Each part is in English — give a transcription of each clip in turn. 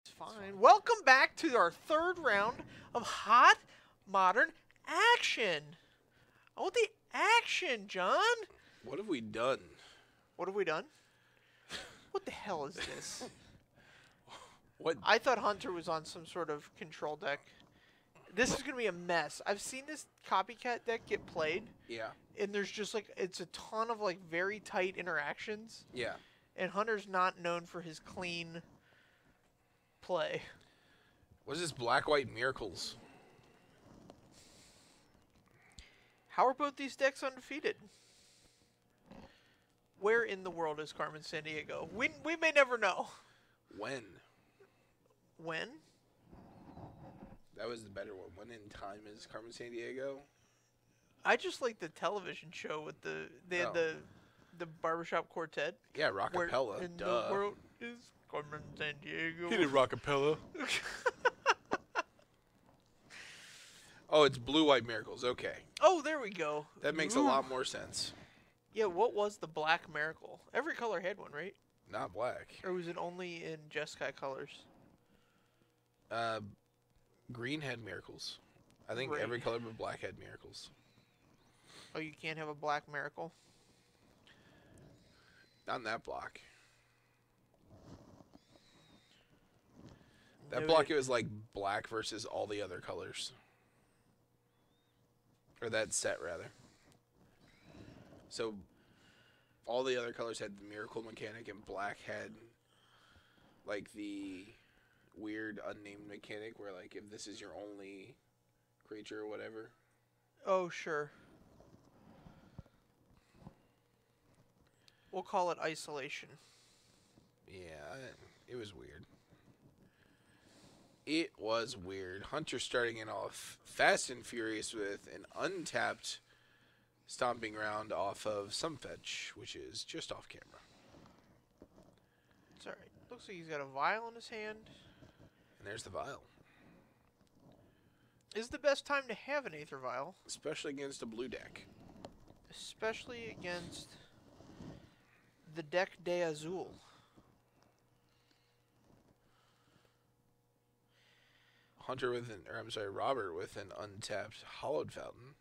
It's fine. Welcome back to our third round of Hot Modern Action. I want the action, John. What have we done? What have we done? What the hell is this? What? I thought Hunter was on some sort of control deck. This is going to be a mess. I've seen this copycat deck get played, Yeah. and there's just like, it's a ton of like very tight interactions, Yeah. and Hunter's not known for his clean play. What is this Black-White Miracles? How are both these decks undefeated? Where in the world is Carmen Sandiego? We may never know. When? When? That was the better one. When in time is Carmen Sandiego? I just like the television show with they had the barbershop quartet. Yeah, Rockapella. Where in Duh. the world is Carmen Sandiego? He did Rockapella. Oh, it's Blue-White Miracles. Okay. Oh, there we go. That makes a lot more sense. Yeah, what was the Black Miracle? Every color had one, right? Not black. Or was it only in Jeskai colors? Green had Miracles. I think Right. every color but black had Miracles. Oh, you can't have a Black Miracle? Not in that block. That Noted. block, it was like black versus all the other colors. Or that set, rather. So, all the other colors had the miracle mechanic, and black had, like, the weird unnamed mechanic where, like, if this is your only creature or whatever. Oh, sure. We'll call it isolation. Yeah, it was weird. It was weird. Hunter starting it off fast and furious with an untapped stomping round off of some fetch, which is just off camera. It's alright. Looks like he's got a vial in his hand. And there's the vial. Is the best time to have an Aether Vial. Especially against a blue deck. Especially against the deck de Azul. Robert with an untapped Hollowed Fountain.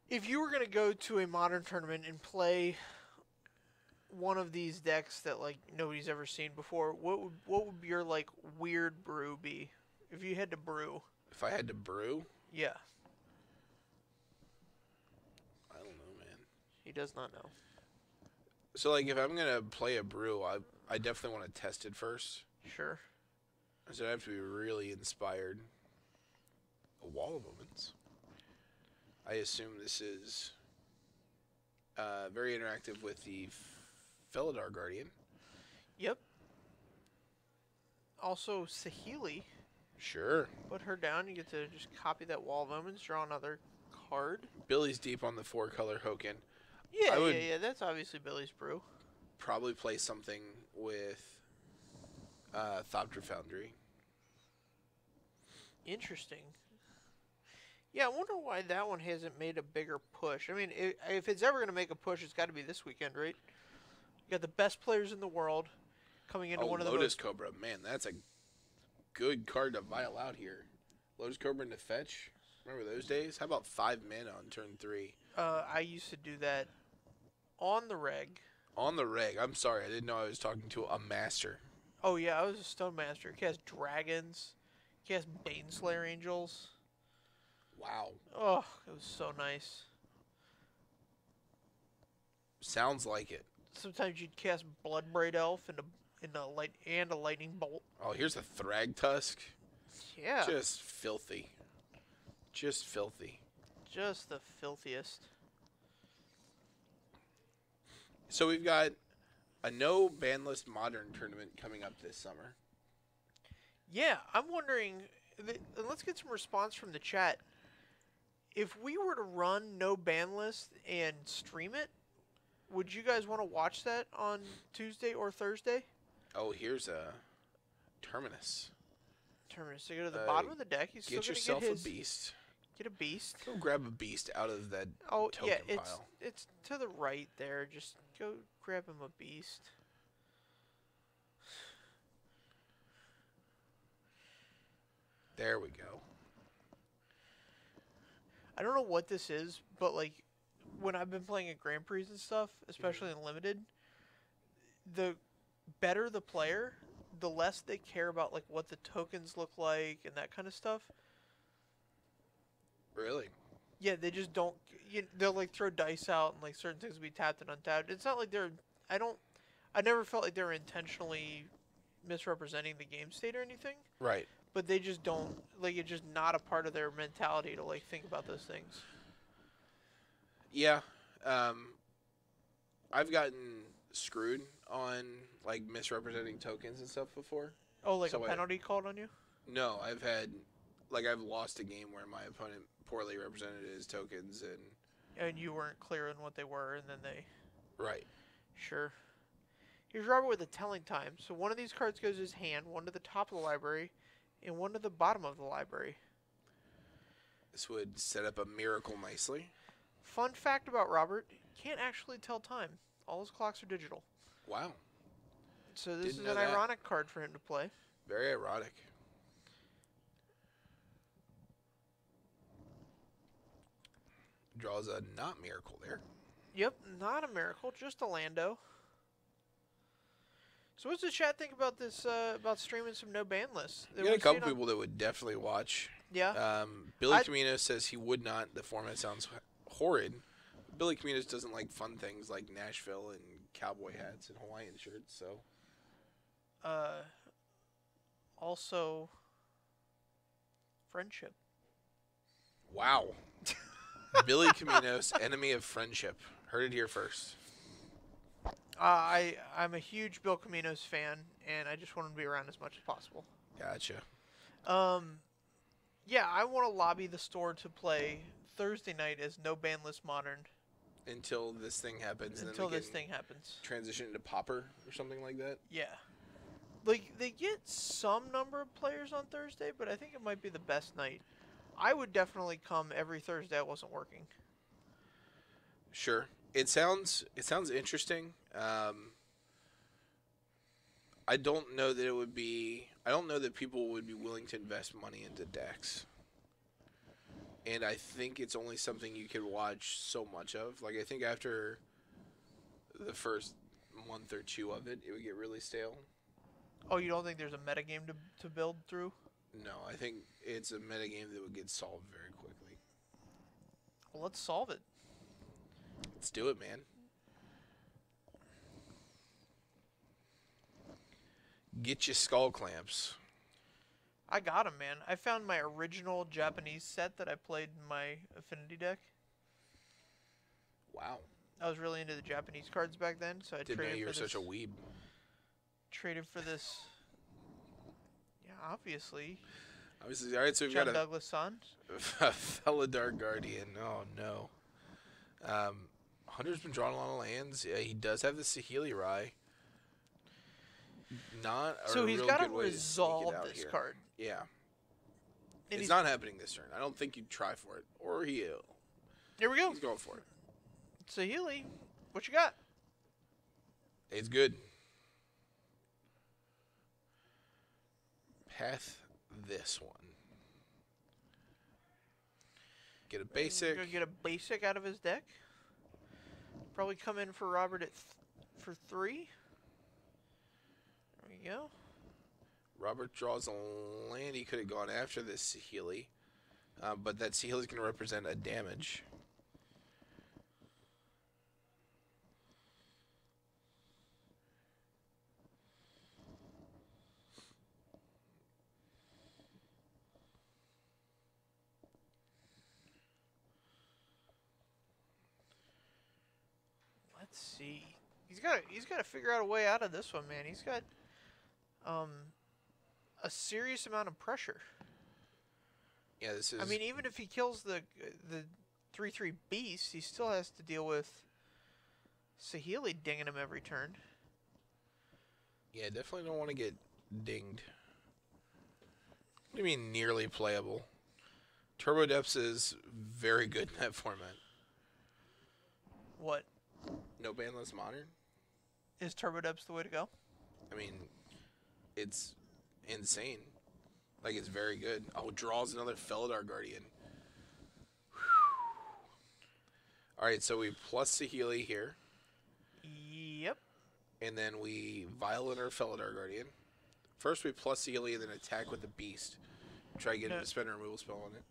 If you were going to go to a modern tournament and play one of these decks that like nobody's ever seen before, what would your like weird brew be? If you had to brew. If I had to brew, Yeah. I don't know, man. He does not know. So, like, if I'm going to play a brew, I definitely want to test it first. Sure. So I have to be really inspired. A Wall of Omens. I assume this is very interactive with the Felidar Guardian. Yep. Also, Sahili. Sure. Put her down. You get to just copy that Wall of Omens, draw another card. Billy's deep on the 4-color Hoken. Yeah, would- yeah. That's obviously Billy's brew. Probably play something with Thopter Foundry. Interesting. Yeah, I wonder why that one hasn't made a bigger push. I mean, if it's ever going to make a push, it's got to be this weekend, right? You got the best players in the world coming into one of the Lotus most... Cobra. Man, that's a good card to vial out here. Lotus Cobra into fetch. Remember those days? How about 5 mana on turn 3? I used to do that on the reg. On the reg. I'm sorry. I didn't know I was talking to a master. Oh, yeah, I was a Stone Master. Cast Dragons. Cast Baneslayer Angels. Wow. Oh, it was so nice. Sounds like it. Sometimes you'd cast Bloodbraid Elf and a Lightning Bolt. Oh, here's a Thrag Tusk. Yeah. Just filthy. Just filthy. Just the filthiest. So we've got a no banlist modern tournament coming up this summer. Yeah, I'm wondering, and let's get some response from the chat. If we were to run no ban list and stream it, would you guys want to watch that on Tuesday or Thursday? Oh, here's a Terminus. Terminus. So go to the bottom of the deck. He's still Get gonna yourself get his, a beast. Get a beast. Go grab a beast out of that Oh token yeah, pile. it's to the right there. Just go grab him a beast. There we go. I don't know what this is, but like when I've been playing at Grand Prix and stuff, especially in limited, the better the player, the less they care about like what the tokens look like and that kind of stuff. Really? Yeah, they just don't. They'll like throw dice out and like certain things will be tapped and untapped. It's not like they're. I don't. I never felt like they were intentionally misrepresenting the game state or anything. Right. But they just don't like. It's just not a part of their mentality to like think about those things. Yeah. I've gotten screwed on like misrepresenting tokens and stuff before. Oh, like So a penalty called on you? No, I've lost a game where my opponent poorly represented his tokens And you weren't clear on what they were, and then they. Right. Sure. Here's Robert with a telling time. So one of these cards goes to his hand, one to the top of the library, and one to the bottom of the library. This would set up a miracle nicely. Fun fact about Robert, can't actually tell time. All his clocks are digital. Wow. So this Didn't is know an that. ironic card for him to play. Very ironic. Draws a not miracle there. Yep, not a miracle, just a Lando. So what's the chat think about this, about streaming some no ban lists? You got a couple people that would definitely watch. Yeah? Billy Camino says he would not. The format sounds horrid. Billy Camino doesn't like fun things like Nashville and cowboy hats and Hawaiian shirts, so. Also, friendship. Wow. Billy Camino's enemy of friendship. Heard it here first. I'm a huge Bill Camino's fan, and I just want him to be around as much as possible. Gotcha. Yeah, I want to lobby the store to play Thursday night as no ban list modern. Until this thing happens. Until and then this thing happens. Transition into Popper or something like that. Yeah. Like, they get some number of players on Thursday, but I think it might be the best night. I would definitely come every Thursday I wasn't working. Sure. It sounds interesting. I don't know that it would be. I don't know that people would be willing to invest money into decks. And I think it's only something you can watch so much of. Like, I think after the first month or two of it, it would get really stale. Oh, you don't think there's a metagame to build through? No, I think it's a metagame that would get solved very quickly. Well, let's solve it. Let's do it, man. Get your skull clamps. I got 'em, man. I found my original Japanese set that I played in my Affinity deck. Wow. I was really into the Japanese cards back then, so I Didn't know traded you for were such a weeb. Traded for this. Yeah, obviously. Obviously, all right. So we've John got Douglas son. a Felidar Guardian. Oh no. Hunter's been drawing a lot of lands. Yeah, he does have the Saheeli Rai. Not a So he's real got to good way to sneak it resolve out this here. card. Yeah. And It's not happening this turn. I don't think you'd try for it. Or he'll. Here we go. He's going for it. Saheeli, what you got? It's good. Path this one. Get a basic. Gonna get a basic out of his deck. Probably come in for Robert at for 3. There we go. Robert draws a land. He could have gone after this Saheeli. But that Saheeli is going to represent a damage. Let's see. He's got to figure out a way out of this one, man. He's got a serious amount of pressure. Yeah, this is. I mean, even if he kills the 3/3 beast, he still has to deal with Saheeli dinging him every turn. Yeah, definitely don't want to get dinged. What do you mean nearly playable? Turbo Depths is very good in that format. What? No banless modern? Is Turbo Depths the way to go? I mean, it's insane. Like, it's very good. Oh, draws another Felidar Guardian. Alright, so we plus Saheeli here. Yep. And then we Violent or Felidar Guardian. First we plus Saheeli and then attack with the Beast. Try to get him to spend a removal spell on it.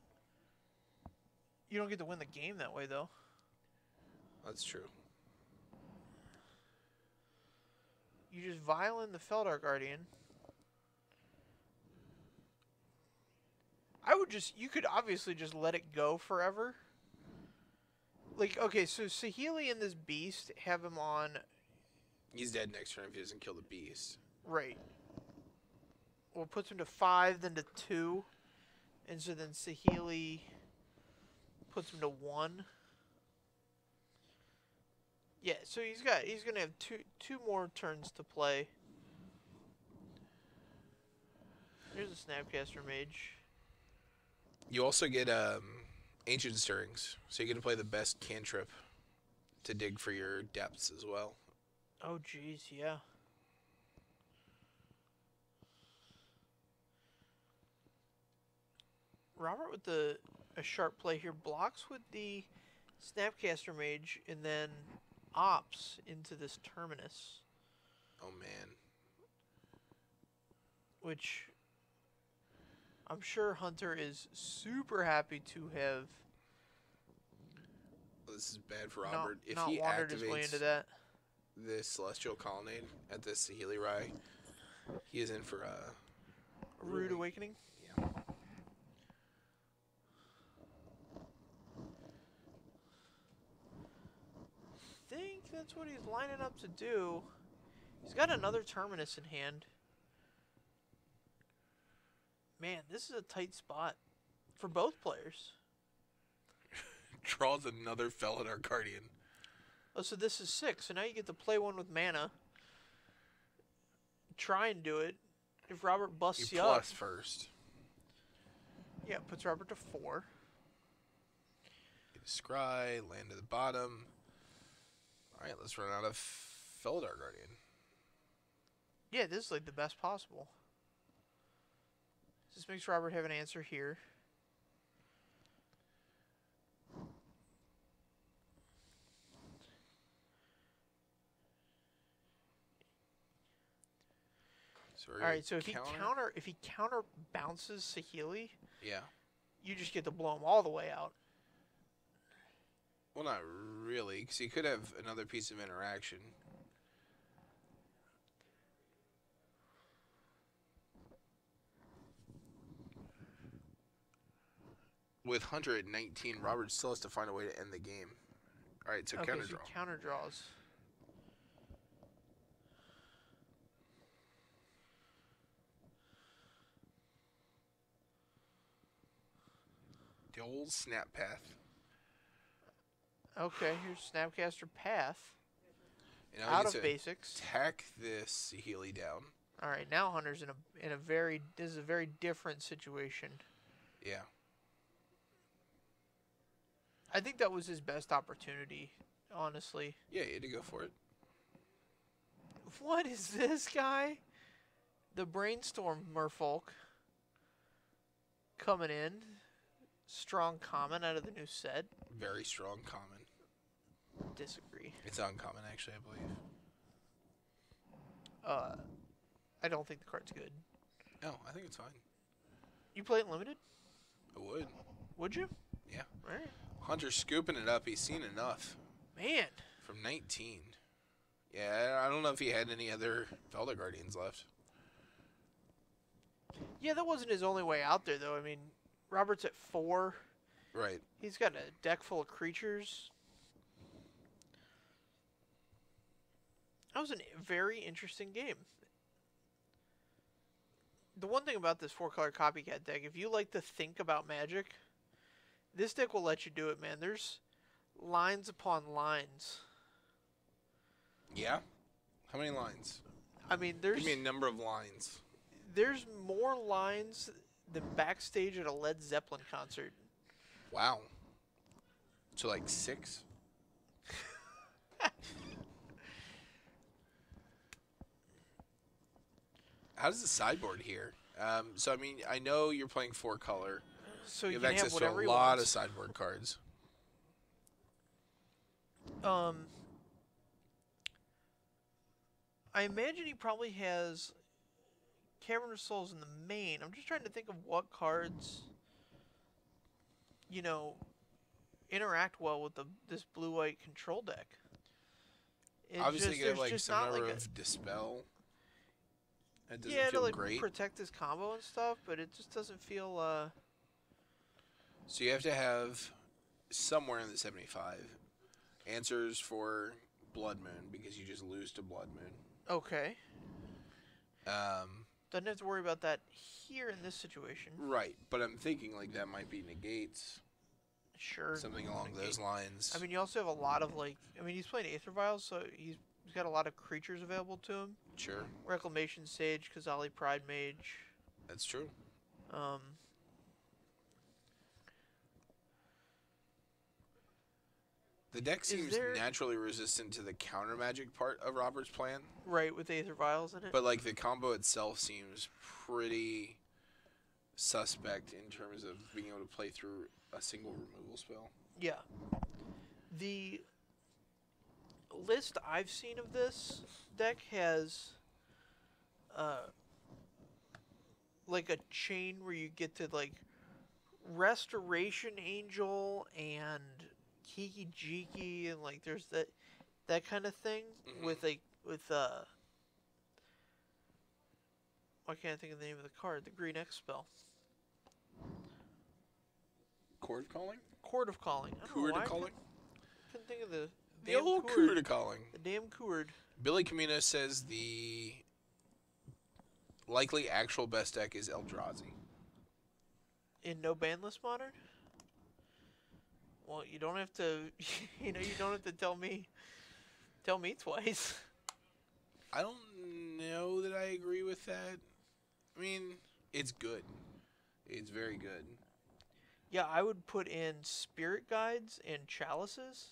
You don't get to win the game that way, though. That's true. You just Violent the Felidar Guardian. I would just... You could obviously just let it go forever. Like, okay, so Saheeli and this Beast have him on... He's dead next turn if he doesn't kill the Beast. Right. Well, it puts him to 5, then to 2. And so then Saheeli puts him to 1. Yeah, so he's gonna have two more turns to play. There's a Snapcaster Mage. You also get Ancient Stirrings, so you get to play the best cantrip to dig for your depths as well. Oh, jeez, yeah. Robert with a sharp play here blocks with the Snapcaster Mage and then opts into this Terminus. Oh, man. Which I'm sure Hunter is super happy to have. This is bad for Robert. If not he wandered his way into that. This Celestial Colonnade at this Saheeli Rai, he is in for a Rude Awakening. Yeah. I think that's what he's lining up to do. He's got another Terminus in hand. Man, this is a tight spot for both players. Draws another Felidar Guardian. Oh, so this is 6. So now you get to play one with mana. Try and do it. If Robert busts you up. Plus first. Yeah, puts Robert to 4. Get a Scry, land to the bottom. Alright, let's run out of Felidar Guardian. Yeah, this is like the best possible. This makes Robert have an answer here. So all right, so if he counter bounces Saheeli, yeah, you just get to blow him all the way out. Well, not really, because he could have another piece of interaction. With Hunter at 19, Robert still has to find a way to end the game. All right, so counter draw. Counter draws. The old snap path. Okay, here's Snapcaster Path. You know, out of basics. Tack this Saheeli down. All right, now Hunter's in a very different situation. Yeah. I think that was his best opportunity, honestly. Yeah, you had to go for it. What is this guy? The Brainstorm Merfolk coming in. Strong common out of the new set. Very strong common. Disagree. It's uncommon, actually, I believe. I don't think the card's good. No, I think it's fine. You play it limited? I would. Would you? Yeah. All right. Hunter's scooping it up. He's seen enough. Man. From 19. Yeah, I don't know if he had any other Felidar Guardians left. Yeah, that wasn't his only way out there, though. I mean, Robert's at 4. Right. He's got a deck full of creatures. That was a very interesting game. The one thing about this 4-color copycat deck, if you like to think about Magic, this deck will let you do it, man. There's lines upon lines. Yeah? How many lines? I mean, there's... Give me a number of lines. There's more lines than backstage at a Led Zeppelin concert. Wow. So like 6? How does the sideboard here? So I mean, I know you're playing 4-color. So You you have can have access to a whatever he lot of wants. sideboard cards. I imagine he probably has Cavern of Souls in the main. I'm just trying to think of what cards, you know, interact well with this blue-white control deck. Obviously, you could have There's like just some not number like a of dispel. That doesn't yeah to feel like great. protect his combo and stuff, but it just doesn't feel So you have to have somewhere in the 75 answers for Blood Moon because you just lose to Blood Moon. okay. Um, Doesn't have to worry about that here in this situation. right, but I'm thinking like that might be negates, Sure. something along those lines. I mean, you also have a lot of like. I mean, he's playing Aether Vials, so he's got a lot of creatures available to him. Sure, Reclamation Sage, Kazali Pride Mage. that's true. Um, The deck seems there- naturally resistant to the counter magic part of Robert's plan, right, with Aether Vials in it. but like the combo itself seems pretty suspect in terms of being able to play through a single removal spell. Yeah. The list I've seen of this deck has like a chain where you get to like Restoration Angel and Kiki Jiki and like there's that kind of thing with why can't I think of the name of the card? The green X spell. Chord calling? Chord of Calling. I don't know Chord why of I calling? couldn't think of the The old chord of calling. The damn Chord. Billy Camino says the likely actual best deck is Eldrazi. In no banless modern? Well, you don't have to. You don't have to tell me twice. I don't know that I agree with that. I mean, it's good. It's very good. Yeah, I would put in Spirit Guides and Chalices.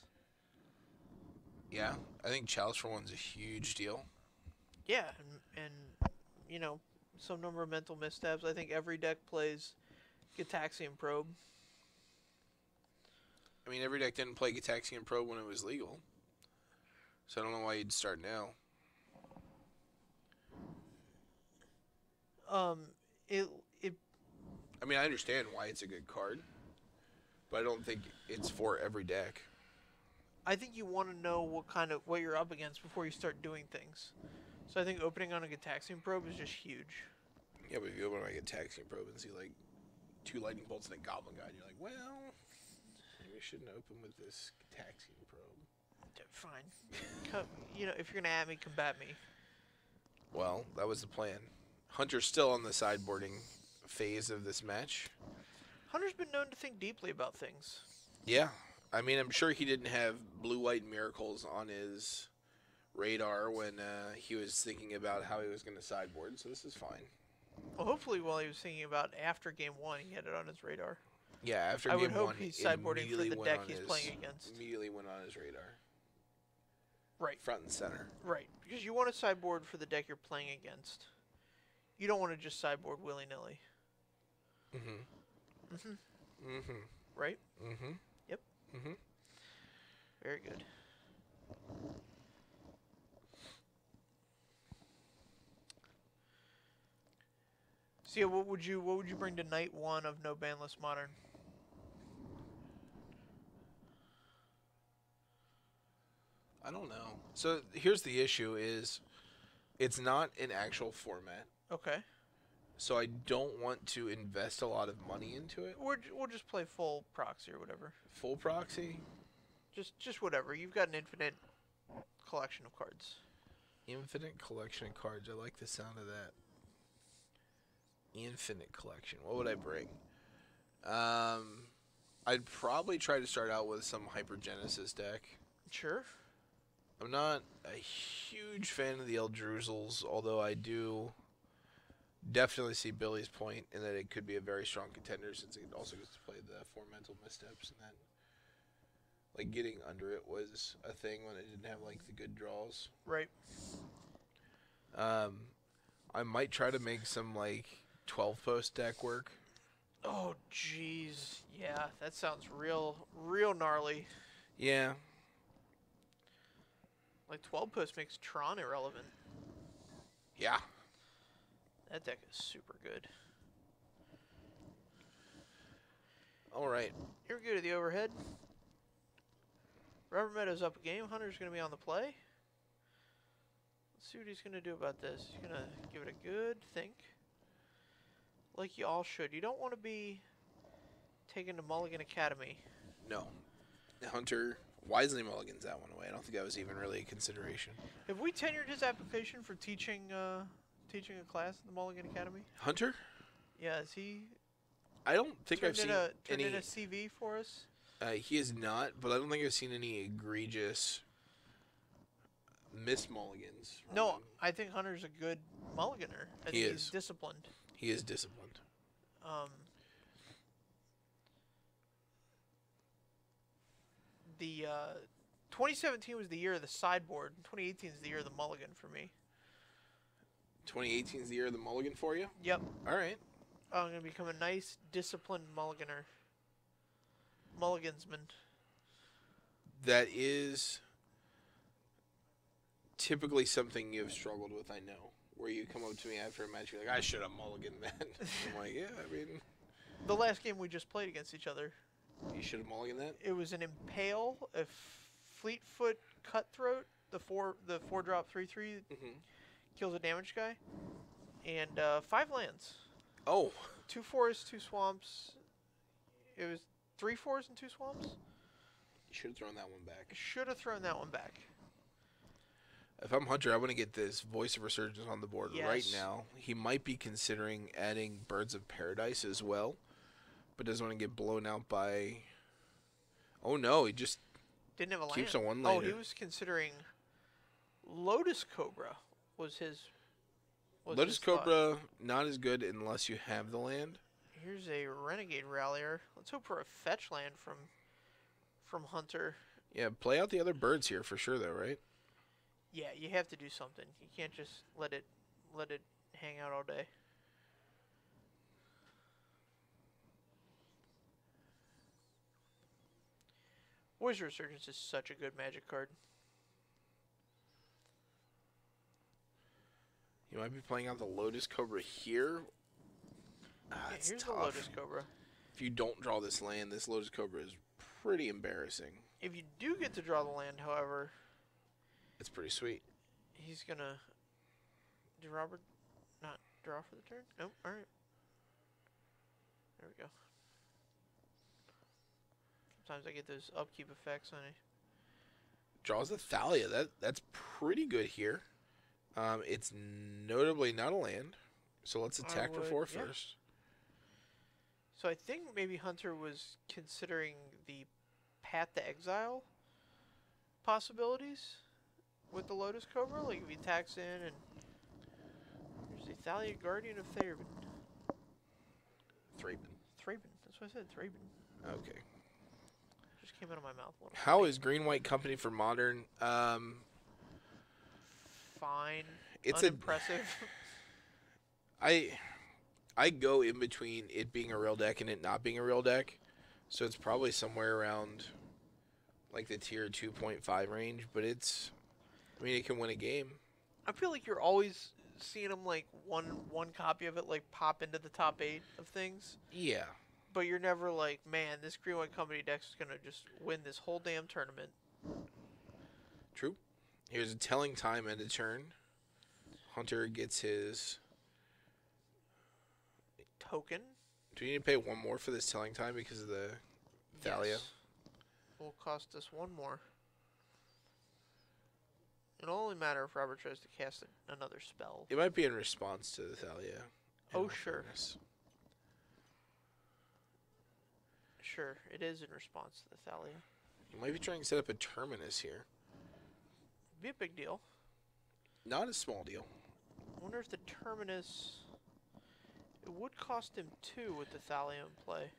Yeah, I think Chalice for One's a huge deal. Yeah, and some number of mental missteps. I think every deck plays Gitaxian Probe. I mean, every deck didn't play Gitaxian Probe when it was legal. So I don't know why you'd start now. I mean, I understand why it's a good card, but I don't think it's for every deck. I think you want to know what you're up against before you start doing things. So I think opening on a Gitaxian Probe is just huge. Yeah, but if you open like a Gitaxian Probe and see like 2 Lightning Bolts and a Goblin Guide, you're like, well, maybe we shouldn't open with this Gitaxian Probe. Fine. If you're gonna at me, combat me. Well, that was the plan. Hunter's still on the sideboarding phase of this match. Hunter's been known to think deeply about things. Yeah. I mean, I'm sure he didn't have blue-white miracles on his radar when he was thinking about how he was going to sideboard, so this is fine. Well, hopefully while he was thinking about after Game 1, he had it on his radar. Yeah, after I Game would hope 1, he's it sideboarding for immediately the went deck on he's his- playing against. Immediately went on his radar. Right. Front and center. Right. Because you want to sideboard for the deck you're playing against. You don't want to just sideboard willy-nilly. Mm-hmm. Mm-hmm. Mm-hmm. Right? Mm-hmm. Yep. Mm-hmm. Very good. So yeah, what would you bring to night 1 of No Banless Modern? I don't know. So here's the issue is it's not an actual format. Okay. So I don't want to invest a lot of money into it. We'll just play full proxy or whatever. Full proxy? Just whatever. You've got an infinite collection of cards. Infinite collection of cards. I like the sound of that. Infinite collection. What would I bring? I'd probably try to start out with some Hypergenesis deck. Sure. I'm not a huge fan of the Eldruzels, although I do definitely see Billy's point in that it could be a very strong contender since it also gets to play the 4 mental missteps and that. Like, getting under it was a thing when it didn't have, like, the good draws. Right. I might try to make some, like, 12-post deck work. Oh, jeez. Yeah, that sounds real gnarly. Yeah. Like 12 post makes Tron irrelevant. Yeah. That deck is super good. All right. Here we go to the overhead. Robert Meadows up a game. Hunter's going to be on the play. Let's see what he's going to do about this. He's going to give it a good think. Like you all should. You don't want to be taken to Mulligan Academy. No. Hunter wisely mulligans that one away. I don't think that was even really a consideration. Have we tenured his application for teaching teaching a class at the Mulligan Academy? Hunter? Yeah, is he I don't think I've seen turned any. in a CV for us? He is not, but I don't think I've seen any egregious miss mulligans. No, him. I think Hunter's a good mulliganer. I think he's disciplined. He is disciplined. The 2017 was the year of the sideboard. 2018 is the year of the mulligan for me. 2018 is the year of the mulligan for you? Yep. All right. I'm going to become a nice, disciplined mulliganer. Mulligansman. That is typically something you've struggled with, I know. Where you come up to me after a match, you're like, I should have mulliganed that. I'm like, yeah, I mean... The last game we just played against each other. You should have mulliganed that? It was an Impale, a Fleetfoot Cutthroat, the 4-drop 3/3 kills a damage guy, and 5 lands. Oh. 2 forests, 2 swamps. It was 3 forests and 2 swamps. You should have thrown that one back. Should have thrown that one back. If I'm Hunter, I want to get this Voice of Resurgence on the board right Yes. now. He might be considering adding Birds of Paradise as well, but doesn't want to get blown out by... Oh no, he just Didn't have a land. keeps on one Oh, later. he was considering Lotus Cobra was his... Lotus Cobra, not as good unless you have the land. Here's a Renegade Rallier. Let's hope for a fetch land from Hunter. Yeah, play out the other birds here for sure, though, right? Yeah, you have to do something. You can't just let it hang out all day. Voice of Resurgence is such a good Magic card. You might be playing out the Lotus Cobra here. Yeah, It's here's tough. the Lotus Cobra. If you don't draw this land, this Lotus Cobra is pretty embarrassing. If you do get to draw the land, however, It's pretty sweet. he's gonna... Did Robert not draw for the turn? Nope, alright. There we go. Sometimes I get those upkeep effects on it. Draws the Thalia. That's pretty good here. It's notably not a land, so let's attack for 4 yeah. first. So I think maybe Hunter was considering the Path to Exile possibilities with the Lotus Cobra. Like if he attacks in and there's the Thalia Guardian of Thraben. Thraben. That's what I said. Thraben. Okay. Just came out of my mouth. A little How funny. is Green White Company for Modern? Fine. It's unimpressive. I go in between it being a real deck and it not being a real deck, so it's probably somewhere around like the tier 2.5 range. But it's, I mean, it can win a game. I feel like you're always seeing them like one copy of it like pop into the top 8 of things. Yeah. But you're never like, man, this Green White Company deck is gonna just win this whole damn tournament. True. Here's a telling time and a turn. Hunter gets his. Token. Do you need to pay 1 more for this telling time because of the Thalia? Yes. Will cost us 1 more. It'll only matter if Robert tries to cast another spell. It might be in response to the Thalia. in Oh, all sure. fairness. Sure, it is in response to the Thalia. You might be trying to set up a terminus here. Be a big deal. Not a small deal. I wonder if the Terminus... It would cost him 2 with the Thalia in play.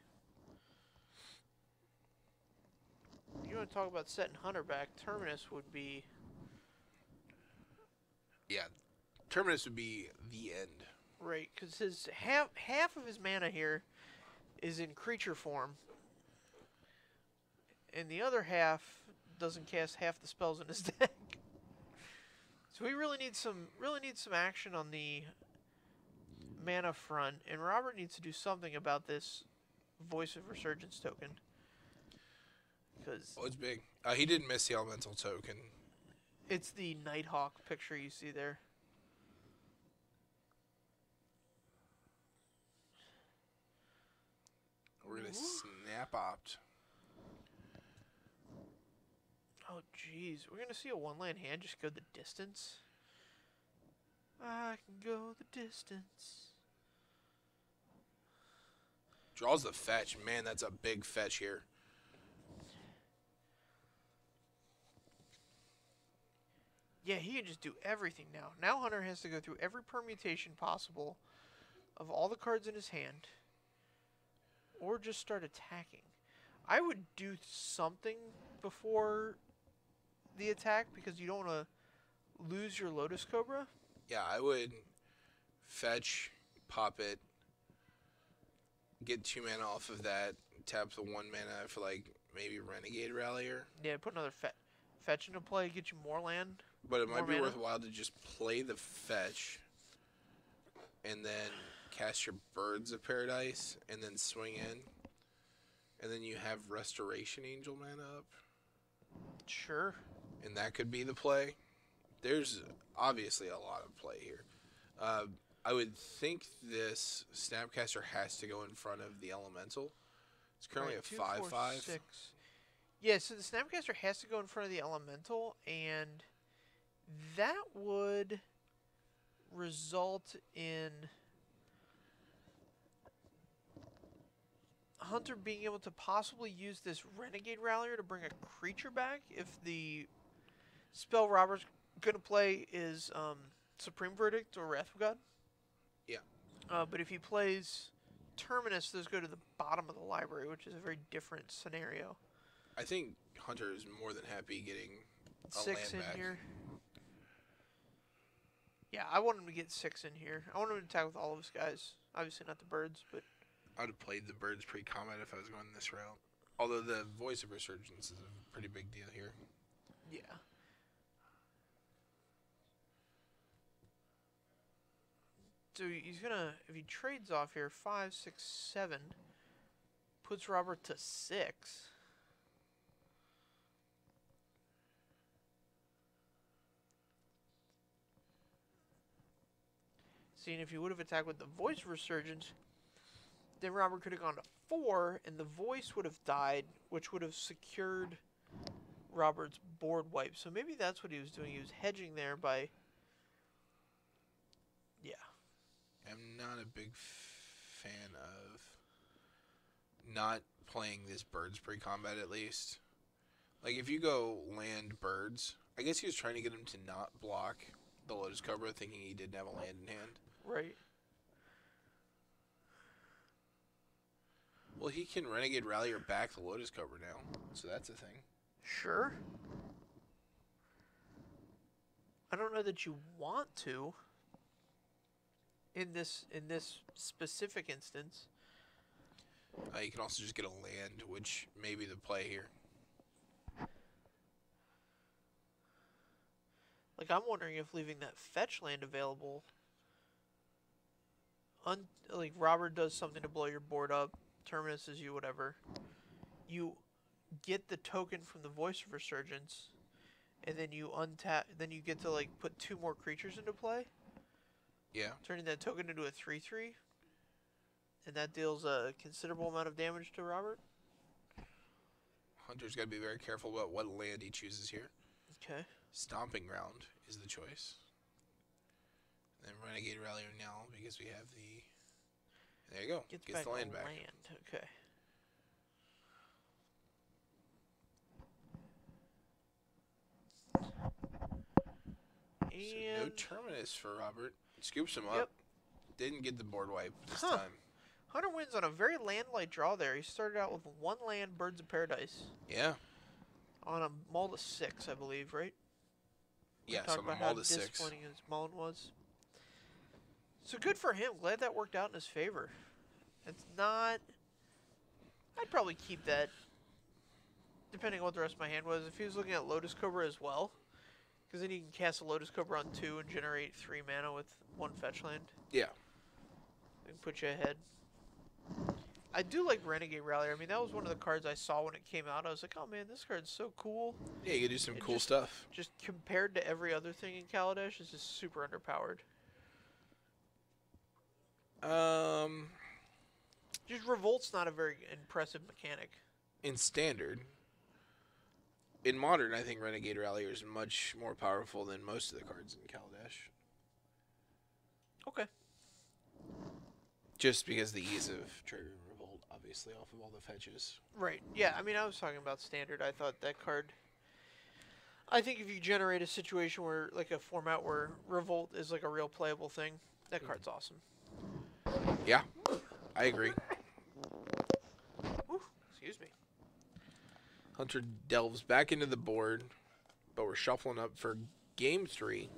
You want to talk about setting Hunter back, Terminus would be... Yeah. Terminus would be the end. Right, because his half of his mana here is in creature form, and the other half doesn't cast half the spells in his deck. So we really need some action on the mana front, and Robert needs to do something about this Voice of Resurgence token. Because it's big. He didn't miss the elemental token. it's the Nighthawk picture you see there. We're gonna snap opt. Oh, jeez. We're going to see a one-land hand just go the distance. I can go the distance. Draws the fetch. Man, that's a big fetch here. Yeah, he can just do everything now. Now Hunter has to go through every permutation possible of all the cards in his hand. Or just start attacking. I would do something before the attack because you don't want to lose your Lotus Cobra. Yeah, I would fetch, pop it, get 2 mana off of that, tap the 1 mana for like maybe Renegade Rallier. Yeah, put another fetch into play, get you more land. But it might be mana. worthwhile to just play the fetch and then cast your Birds of Paradise and then swing in. And then you have Restoration Angel mana up. Sure. And that could be the play. There's obviously a lot of play here. I would think this Snapcaster has to go in front of the Elemental. It's currently Right, a 2, 4, 5/5. 6. Yeah, so the Snapcaster has to go in front of the Elemental, and that would result in Hunter being able to possibly use this Renegade Rallier to bring a creature back if the spell Robert's going to play is Supreme Verdict or Wrath of God. Yeah. But if he plays Terminus, those go to the bottom of the library, which is a very different scenario. I think Hunter is more than happy getting a 6 land in back. here. Yeah, I want him to get 6 in here. I want him to attack with all of his guys. Obviously not the birds, but I would have played the Birds pre-combat if I was going this route. Although the Voice of Resurgence is a pretty big deal here. yeah. So he's gonna, if he trades off here, 5, 6, 7, puts Robert to 6. Seeing if he would have attacked with the Voice Resurgence, then Robert could have gone to 4, and the Voice would have died, which would have secured Robert's board wipe. So maybe that's what he was doing. He was hedging there by... Yeah. I'm not a big fan of not playing this Birds pre-combat at least. Like, if you go land Birds, I guess he was trying to get him to not block the Lotus Cobra, thinking he didn't have a land in hand. Right. Well, he can Renegade Rallier back the Lotus Cobra now, so that's a thing. Sure. I don't know that you want to in this specific instance. You can also just get a land, which may be the play here. Like, I'm wondering if leaving that fetch land available, like Robert does something to blow your board up, Terminus is you, whatever. You get the token from the Voice of Resurgence, and then you untap. Then you get to like put 2 more creatures into play. Yeah. Turning that token into a 3/3, and that deals a considerable amount of damage to Robert. Hunter's got to be very careful about what land he chooses here. Okay. Stomping Ground is the choice. And then Renegade Rallier now because we have the... There you go. Gets back the land a back. Land. Okay. So no And Terminus for Robert. Scoops him Yep. up. Didn't get the board wipe this Huh. time. Hunter wins on a very land-light draw there. He started out with 1 land, Birds of Paradise, Yeah. on a mull to 6, I believe, right? Yes, Talked on the about Maul how to 6. disappointing his Mullen was. So good for him. Glad that worked out in his favor. It's not. I'd probably keep that, depending on what the rest of my hand was. If he was looking at Lotus Cobra as well, because then you can cast a Lotus Cobra on 2 and generate 3 mana with 1 fetch land. Yeah. It can put you ahead. I do like Renegade Rally. I mean, that was one of the cards I saw when it came out. I was like, oh man, this card's so cool. Yeah, you can do some cool stuff. Just compared to every other thing in Kaladesh, it's just super underpowered. Just Revolt's not a very impressive mechanic. In Standard. In Modern, I think Renegade Rallier is much more powerful than most of the cards in Kaladesh. Okay. Just because the ease of triggering Revolt, obviously, off of all the fetches. Right. Yeah, I mean, I was talking about Standard. I thought that card... I think if you generate a situation where, like a format where Revolt is like a real playable thing, that card's awesome. Yeah, I agree. Ooh, excuse me. Hunter delves back into the board, but we're shuffling up for game 3.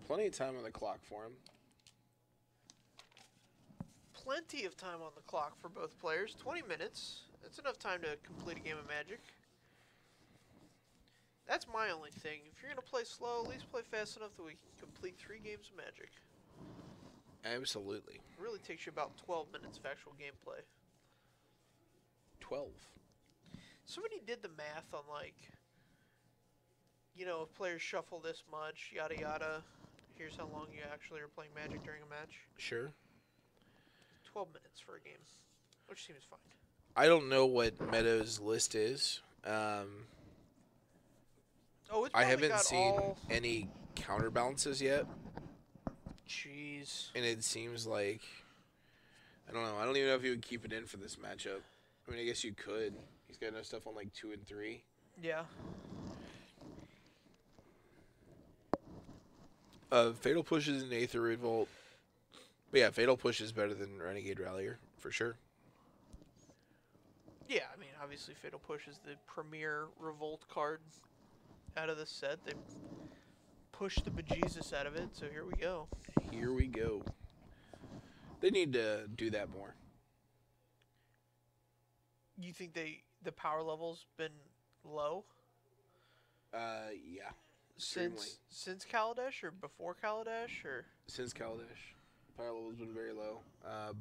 Plenty of time on the clock for him. Plenty of time on the clock for both players. 20 minutes. That's enough time to complete a game of Magic. That's my only thing. If you're going to play slow, at least play fast enough that we can complete 3 games of Magic. Absolutely. It really takes you about 12 minutes of actual gameplay. 12. Somebody did the math on, like, you know, if players shuffle this much, yada yada, here's how long you actually are playing Magic during a match. Sure. 12 minutes for a game, which seems fine. I don't know what Meadows' list is. I haven't seen any counterbalances yet. Jeez. And it seems like, I don't know. I don't even know if he would keep it in for this matchup. I mean, I guess you could. He's got enough stuff on like 2 and 3. Yeah. Fatal Push is an Aether Revolt. But yeah, Fatal Push is better than Renegade Rallier, for sure. Yeah, I mean, obviously Fatal Push is the premier Revolt card out of the set. They pushed the bejesus out of it, so here we go. Here we go. They need to do that more. You think the power level's been low? Yeah. Extremely. Since Kaladesh or before Kaladesh or Since Kaladesh. Power level's been very low.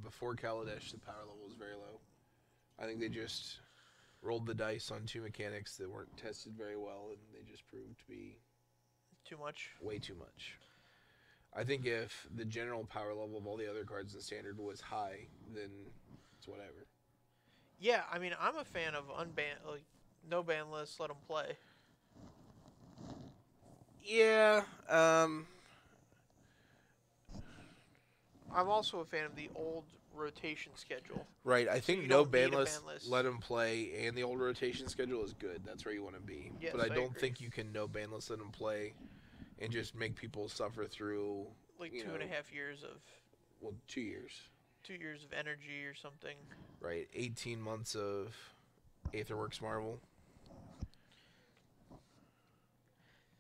Before Kaladesh, the power level was very low. I think they just rolled the dice on 2 mechanics that weren't tested very well, and they just proved to be too much. Way too much. I think if the general power level of all the other cards in Standard was high, then it's whatever. Yeah, I mean, I'm a fan of like no ban lists, let them play. Yeah. I'm also a fan of the old rotation schedule. Right. I So think you no don't need ban a list, ban list. let them play, and the old rotation schedule is good. That's where you want to be. Yes, but I don't agree. think you can no ban list, let them play, and just make people suffer through Like 2.5 years of 2 years. 2 years of energy or something. Right. 18 months of Aetherworks Marvel.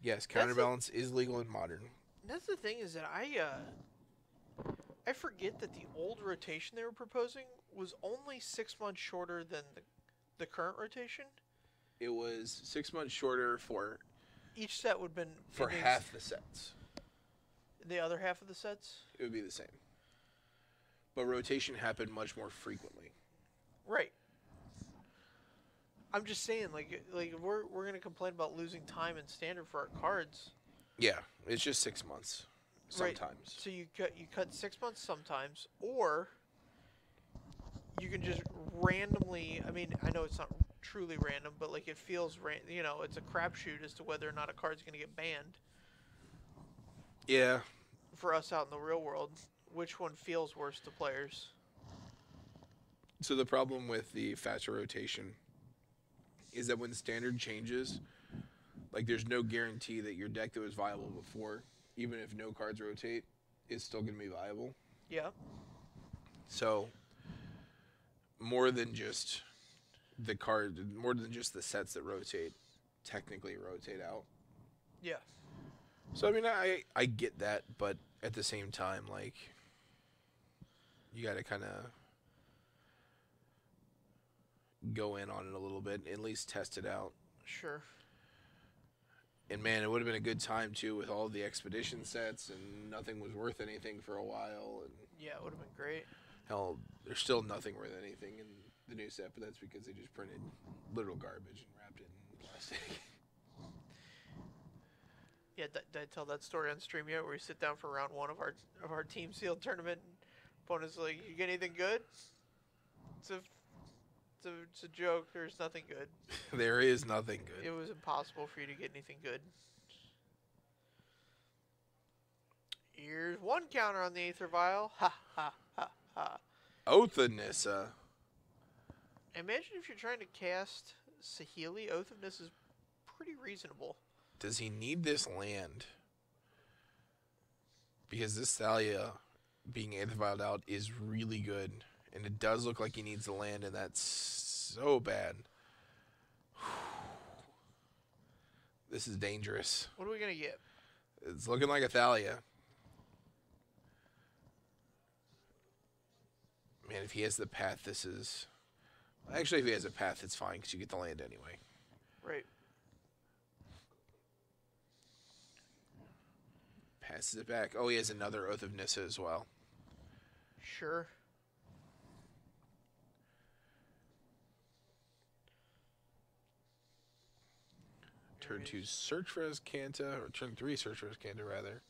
Yes, counterbalance is legal in Modern. That's the thing is that I forget that the old rotation they were proposing was only 6 months shorter than the current rotation. It was 6 months shorter for Each set would have been for half the sets. The other half of the sets? It would be the same. But rotation happened much more frequently. Right. I'm just saying, like we're gonna complain about losing time in Standard for our cards. Yeah, it's just 6 months. Sometimes. Right. So you cut 6 months sometimes, or you can just randomly. I mean, I know it's not truly random, but like it feels it's a crapshoot as to whether or not a card's gonna get banned. Yeah. For us out in the real world, which one feels worse to players? So the problem with the faster rotation is that when Standard changes, like there's no guarantee that your deck that was viable before, even if no cards rotate, is still going to be viable. Yeah. So more than just the sets that rotate, technically rotate out. Yeah. So I mean, I get that, but at the same time, like You got to kind of go in on it a little bit, at least test it out. Sure. And man, it would have been a good time too with all the expedition sets, and nothing was worth anything for a while. And Yeah, it would have been great. hell, there's still nothing worth anything in the new set, but that's because they just printed literal garbage and wrapped it in plastic. Yeah, did I tell that story on stream yet? Where we sit down for round 1 of our team sealed tournament, and opponent's like, "You get anything good?" It's a joke. There's nothing good. There is nothing good. It was impossible for you to get anything good. Here's one counter on the Aether Vial. Ha ha ha ha. Oath of Nissa. Imagine if you're trying to cast Saheeli, Oath of Nissa is pretty reasonable. Does he need this land? Because this Thalia being Aether Vialed out is really good. And it does look like he needs the land, and that's so bad. This is dangerous. What are we going to get? It's looking like a Thalia. Man, if he has the path, this is... Actually, if he has a path, it's fine, because you get the land anyway. Right. Passes it back. Oh, he has another Oath of Nissa as well. Sure. Turn 2, search for Azcanta, or turn 3, search for Azcanta, rather.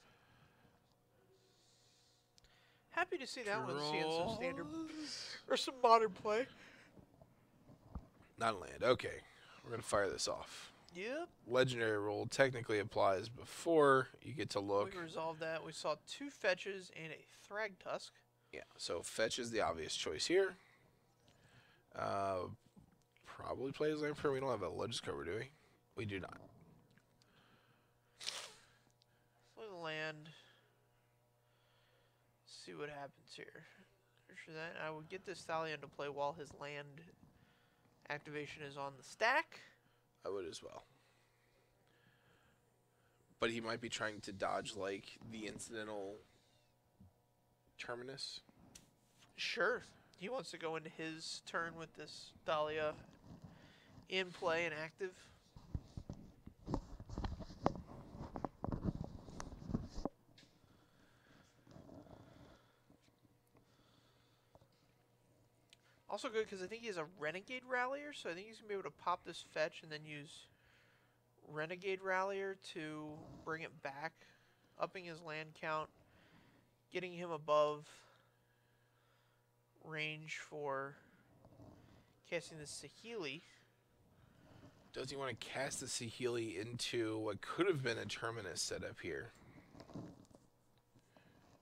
Happy to see that one seeing some standard or some modern play. Not land. Okay. We're going to fire this off. Yep. Legendary rule technically applies before you get to look. We resolved that. We saw 2 fetches and a Thragtusk. Yeah, so fetch is the obvious choice here. Probably plays land for. We don't have a Legends cover, do we? We do not. Play the land. See what happens here. For that, I would get this Thalia into play while his land activation is on the stack. I would as well. But he might be trying to dodge, like, the incidental Terminus. Sure. He wants to go into his turn with this Thalia in play and active. Also good because I think he has a Renegade Rallier, so I think he's going to be able to pop this fetch and then use Renegade Rallier to bring it back, upping his land count, getting him above range for casting the Saheeli. Does he want to cast the Saheeli into what could have been a Terminus setup here?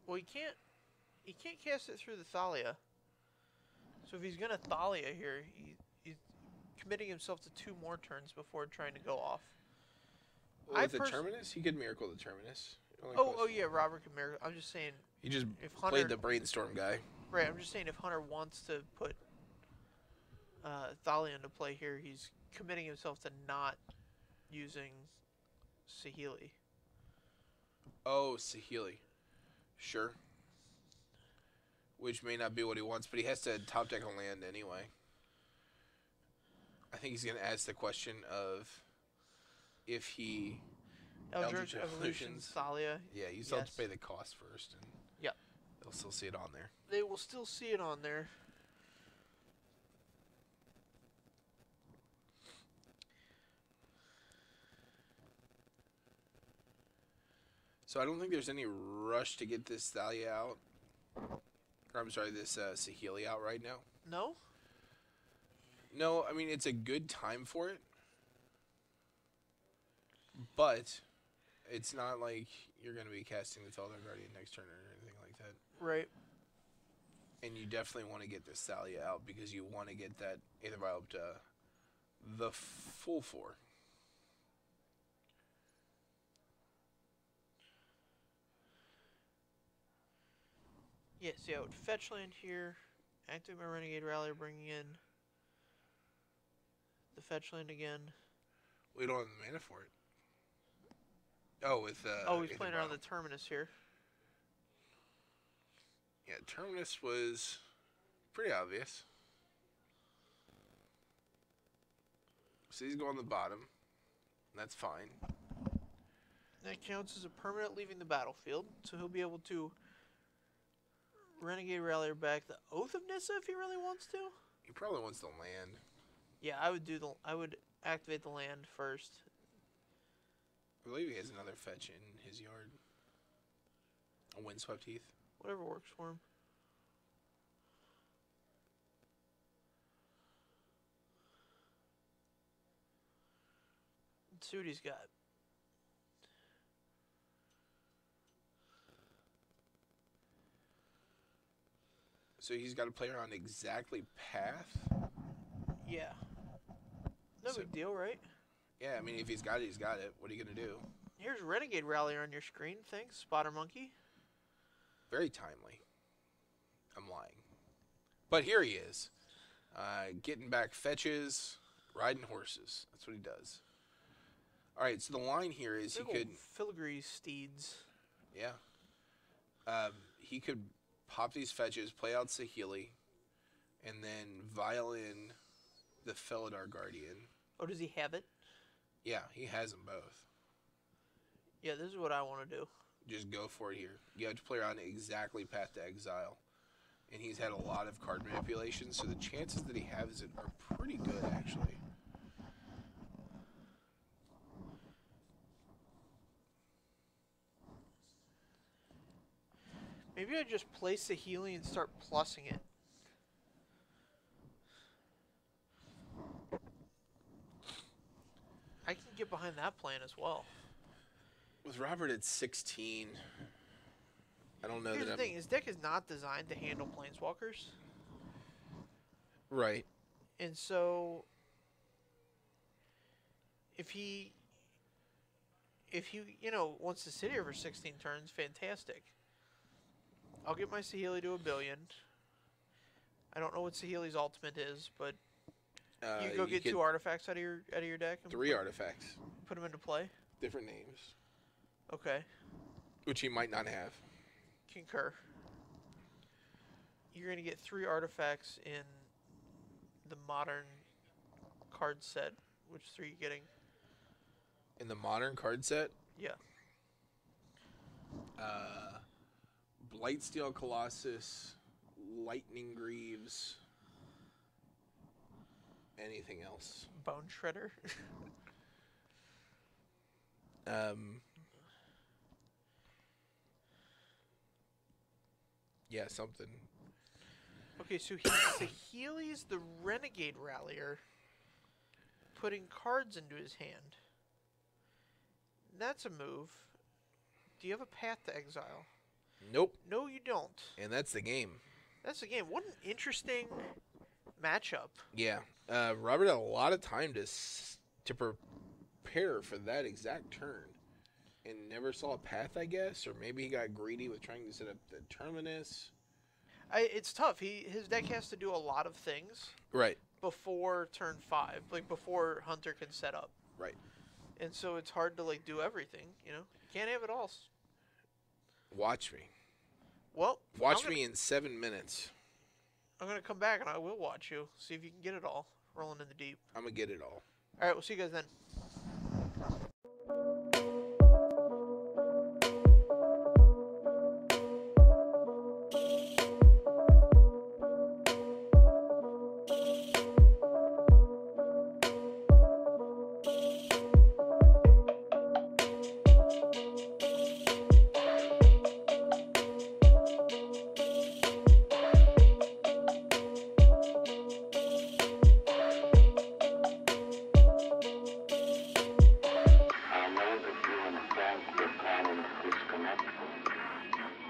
Well, he can't cast it through the Thalia. So if he's going to Thalia here, he's committing himself to 2 more turns before trying to go off. Well, with the Terminus? He could Miracle the Terminus. Oh yeah, Robert could Miracle. I'm just saying... He just if Hunter, played the Brainstorm guy. Right, I'm just saying if Hunter wants to put Thalia into play here, he's committing himself to not using Saheeli. Oh, Saheeli. Sure. Which may not be what he wants, but he has to top deck a land anyway. I think he's going to ask the question of if he... Eldritch Evolutions, Thalia. Yeah, you still have to pay the cost first. And yep. they'll still see it on there. They will still see it on there. So I don't think there's any rush to get this Thalia out. Or, I'm sorry, this Saheeli out right now. No? No, I mean, it's a good time for it. But it's not like you're going to be casting the Felder Guardian next turn or anything like that. Right. And you definitely want to get this Thalia out because you want to get that Aether Vial up to the full 4. Yes, yeah, I would fetch land here, activate my Renegade Rally, bringing in the fetch land again. We don't have the mana for it. Oh, with oh, he's Aether playing Vial. around the Terminus here. Yeah, Terminus was pretty obvious. So he's going on the bottom. That's fine. That counts as a permanent leaving the battlefield, so he'll be able to Renegade Rallier back the Oath of Nissa if he really wants to. He probably wants the land. Yeah, I would activate the land first. I believe he has another fetch in his yard. A Windswept Heath. Whatever works for him. Let's see what he's got. So he's got a player on exactly path? Yeah. No big deal, right? Yeah, I mean, if he's got it, he's got it. What are you going to do? Here's Renegade Rallier on your screen. Thanks, Spotter Monkey. Very timely. I'm lying. But here he is. Getting back fetches, riding horses. That's what he does. All right, so the line here is Big he could... filigree steeds. Yeah. He could pop these fetches, play out Sahili, and then vial in the Felidar Guardian. Oh, does he have it? Yeah, he has them both. Yeah, this is what I want to do. Just go for it here. You have to play around exactly Path to Exile. And he's had a lot of card manipulation, so the chances that he has it are pretty good, actually. Maybe I just place the healing and start plussing it. I can get behind that plan as well. With Robert at 16, I don't know Here's that the thing, his deck is not designed to handle Planeswalkers. Right. And so, if he wants to sit here for 16 turns, fantastic. I'll get my Saheeli to 1 billion. I don't know what Sahili's ultimate is, but you go get 2 artifacts out of your deck. And 3 artifacts. Put them into play. Different names. Okay. Which he might not have. Concur. You're gonna get 3 artifacts in the modern card set. Which 3 are you getting? In the modern card set? Yeah. Blightsteel Colossus, Lightning Greaves, anything else? Bone Shredder. Yeah, something. Okay, so Saheeli's the Renegade Rallier, putting cards into his hand. That's a move. Do you have a Path to Exile? Nope. No, you don't. And that's the game. That's the game. What an interesting matchup. Yeah. Robert had a lot of time to prepare for that exact turn. And never saw a path, I guess. Or maybe he got greedy with trying to set up the Terminus. It's tough. His deck has to do a lot of things. Right. Before turn 5. Like, before Hunter can set up. Right. And so it's hard to, like, do everything, you know? Can't have it all. Watch me. Well, watch me in 7 minutes. I'm going to come back and I will watch you. See if you can get it all. Rolling in the deep. I'm going to get it all. All right, we'll see you guys then.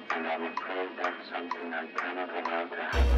And I'm afraid that's something I cannot allow to happen.